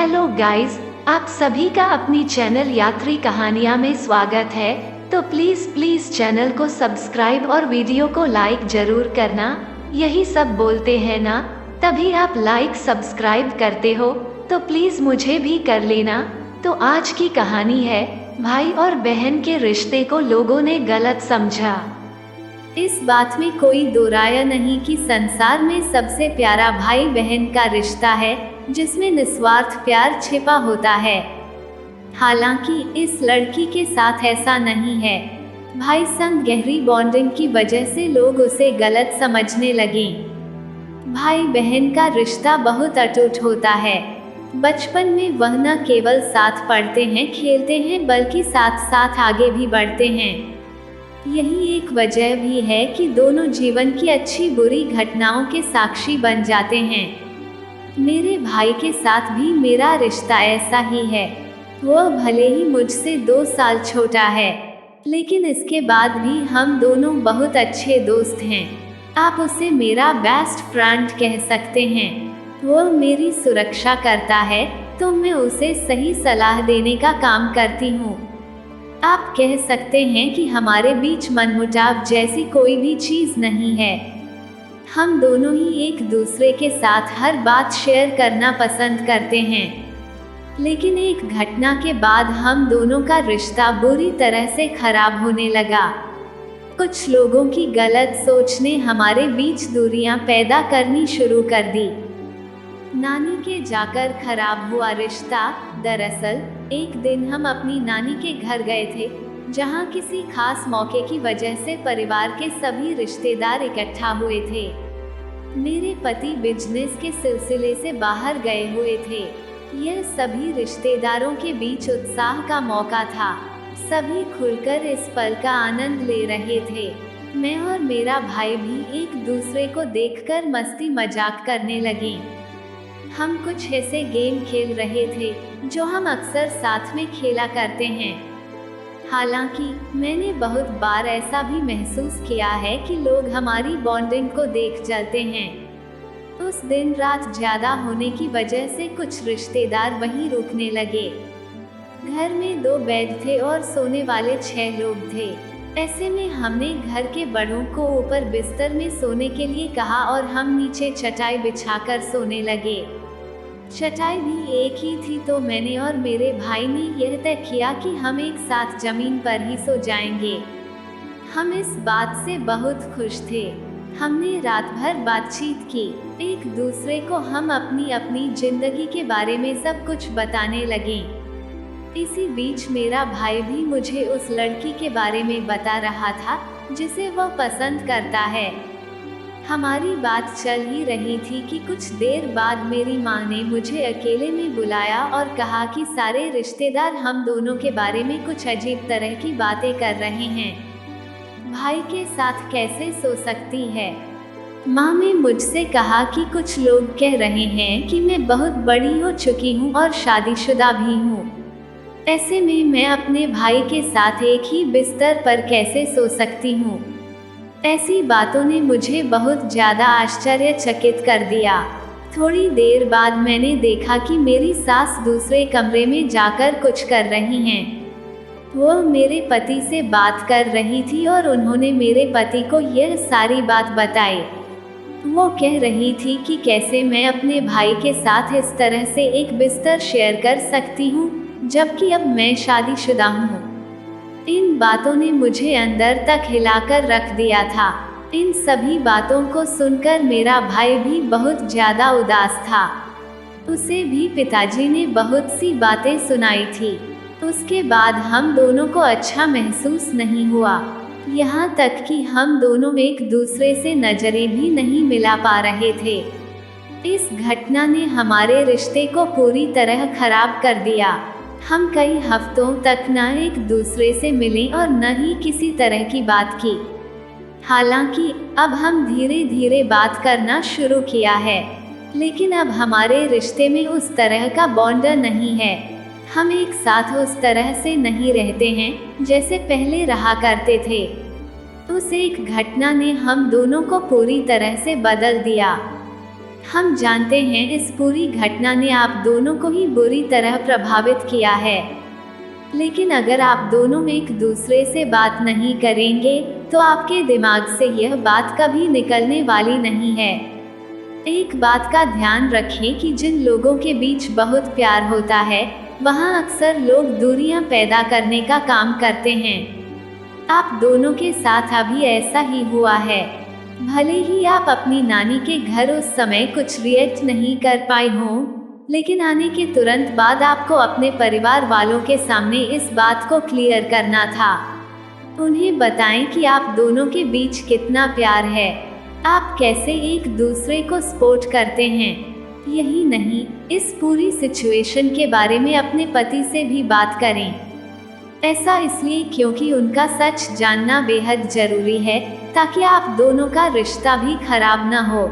Hello guys, आप सभी का अपनी चैनल यात्री कहानियाँ में स्वागत है। तो प्लीज चैनल को सब्सक्राइब और वीडियो को लाइक जरूर करना। यही सब बोलते हैं ना, तभी आप लाइक सब्सक्राइब करते हो, तो प्लीज मुझे भी कर लेना। तो आज की कहानी है, भाई और बहन के रिश्ते को लोगों ने गलत समझा। इस बात में कोई दो राय नहीं कि संसार में सबसे प्यारा भाई बहन का रिश्ता है, जिसमें निस्वार्थ प्यार छिपा होता है। हालांकि इस लड़की के साथ ऐसा नहीं है। भाई संग गहरी बॉन्डिंग की वजह से लोग उसे गलत समझने लगे। भाई बहन का रिश्ता बहुत अटूट होता है। बचपन में वह न केवल साथ पढ़ते हैं खेलते हैं, बल्कि साथ साथ आगे भी बढ़ते हैं। यही एक वजह भी है कि दोनों जीवन की अच्छी बुरी घटनाओं के साक्षी बन जाते हैं। मेरे भाई के साथ भी मेरा रिश्ता ऐसा ही है। वह भले ही मुझसे 2 साल छोटा है, लेकिन इसके बाद भी हम दोनों बहुत अच्छे दोस्त हैं। आप उसे मेरा बेस्ट फ्रेंड कह सकते हैं। वह मेरी सुरक्षा करता है, तो मैं उसे सही सलाह देने का काम करती हूँ। आप कह सकते हैं कि हमारे बीच मनमुटाव जैसी कोई भी चीज़ नहीं है। हम दोनों ही एक दूसरे के साथ हर बात शेयर करना पसंद करते हैं। लेकिन एक घटना के बाद हम दोनों का रिश्ता बुरी तरह से खराब होने लगा। कुछ लोगों की गलत सोच ने हमारे बीच दूरियां पैदा करनी शुरू कर दी। नानी के जाकर खराब हुआ रिश्ता। दरअसल एक दिन हम अपनी नानी के घर गए थे, जहां किसी खास मौके की वजह से परिवार के सभी रिश्तेदार इकट्ठा हुए थे। मेरे पति बिजनेस के सिलसिले से बाहर गए हुए थे। यह सभी रिश्तेदारों के बीच उत्साह का मौका था। सभी खुलकर इस पल का आनंद ले रहे थे। मैं और मेरा भाई भी एक दूसरे को देखकर मस्ती मजाक करने लगे। हम कुछ ऐसे गेम खेल रहे थे जो हम अक्सर साथ में खेला करते हैं। हालांकि मैंने बहुत बार ऐसा भी महसूस किया है कि लोग हमारी बॉन्डिंग को देख जलते हैं। उस दिन रात ज्यादा होने की वजह से कुछ रिश्तेदार वहीं रुकने लगे। घर में 2 बेड थे और सोने वाले 6 लोग थे। ऐसे में हमने घर के बड़ों को ऊपर बिस्तर में सोने के लिए कहा और हम नीचे चटाई बिछाकर सोने लगे। चटाई भी एक ही थी, तो मैंने और मेरे भाई ने यह तय किया कि हम एक साथ जमीन पर ही सो जाएंगे। हम इस बात से बहुत खुश थे। हमने रात भर बातचीत की। एक दूसरे को हम अपनी अपनी जिंदगी के बारे में सब कुछ बताने लगे। इसी बीच मेरा भाई भी मुझे उस लड़की के बारे में बता रहा था जिसे वह पसंद करता है। हमारी बात चल ही रही थी कि कुछ देर बाद मेरी माँ ने मुझे अकेले में बुलाया और कहा कि सारे रिश्तेदार हम दोनों के बारे में कुछ अजीब तरह की बातें कर रहे हैं। भाई के साथ कैसे सो सकती है? माँ ने मुझसे कहा कि कुछ लोग कह रहे हैं कि मैं बहुत बड़ी हो चुकी हूँ और शादीशुदा भी हूँ। ऐसे में मैं अपने भाई के साथ एक ही बिस्तर पर कैसे सो सकती हूँ? ऐसी बातों ने मुझे बहुत ज़्यादा आश्चर्यचकित कर दिया। थोड़ी देर बाद मैंने देखा कि मेरी सास दूसरे कमरे में जाकर कुछ कर रही हैं। वह मेरे पति से बात कर रही थी और उन्होंने मेरे पति को यह सारी बात बताई। वो कह रही थी कि कैसे मैं अपने भाई के साथ इस तरह से एक बिस्तर शेयर कर सकती हूँ, जबकि अब मैं शादीशुदा हूँ। इन बातों ने मुझे अंदर तक हिलाकर रख दिया था। इन सभी बातों को सुनकर मेरा भाई भी बहुत ज़्यादा उदास था। उसे भी पिताजी ने बहुत सी बातें सुनाई थी। उसके बाद हम दोनों को अच्छा महसूस नहीं हुआ। यहाँ तक कि हम दोनों एक दूसरे से नजरें भी नहीं मिला पा रहे थे। इस घटना ने हमारे रिश्ते को पूरी तरह खराब कर दिया। हम कई हफ्तों तक न एक दूसरे से मिले और न ही किसी तरह की बात की। हालांकि अब हम धीरे धीरे बात करना शुरू किया है, लेकिन अब हमारे रिश्ते में उस तरह का बॉन्ड नहीं है। हम एक साथ उस तरह से नहीं रहते हैं जैसे पहले रहा करते थे। उस एक घटना ने हम दोनों को पूरी तरह से बदल दिया। हम जानते हैं इस पूरी घटना ने आप दोनों को ही बुरी तरह प्रभावित किया है। लेकिन अगर आप दोनों एक दूसरे से बात नहीं करेंगे, तो आपके दिमाग से यह बात कभी निकलने वाली नहीं है। एक बात का ध्यान रखें कि जिन लोगों के बीच बहुत प्यार होता है, वहाँ अक्सर लोग दूरियां पैदा करने का काम करते हैं। आप दोनों के साथ अभी ऐसा ही हुआ है। भले ही आप अपनी नानी के घर उस समय कुछ रिएक्ट नहीं कर पाए हों, लेकिन आने के तुरंत बाद आपको अपने परिवार वालों के सामने इस बात को क्लियर करना था। उन्हें बताएं कि आप दोनों के बीच कितना प्यार है, आप कैसे एक दूसरे को सपोर्ट करते हैं। यही नहीं, इस पूरी सिचुएशन के बारे में अपने पति से भी बात करें। ऐसा इसलिए क्योंकि उनका सच जानना बेहद जरूरी है, ताकि आप दोनों का रिश्ता भी खराब ना हो।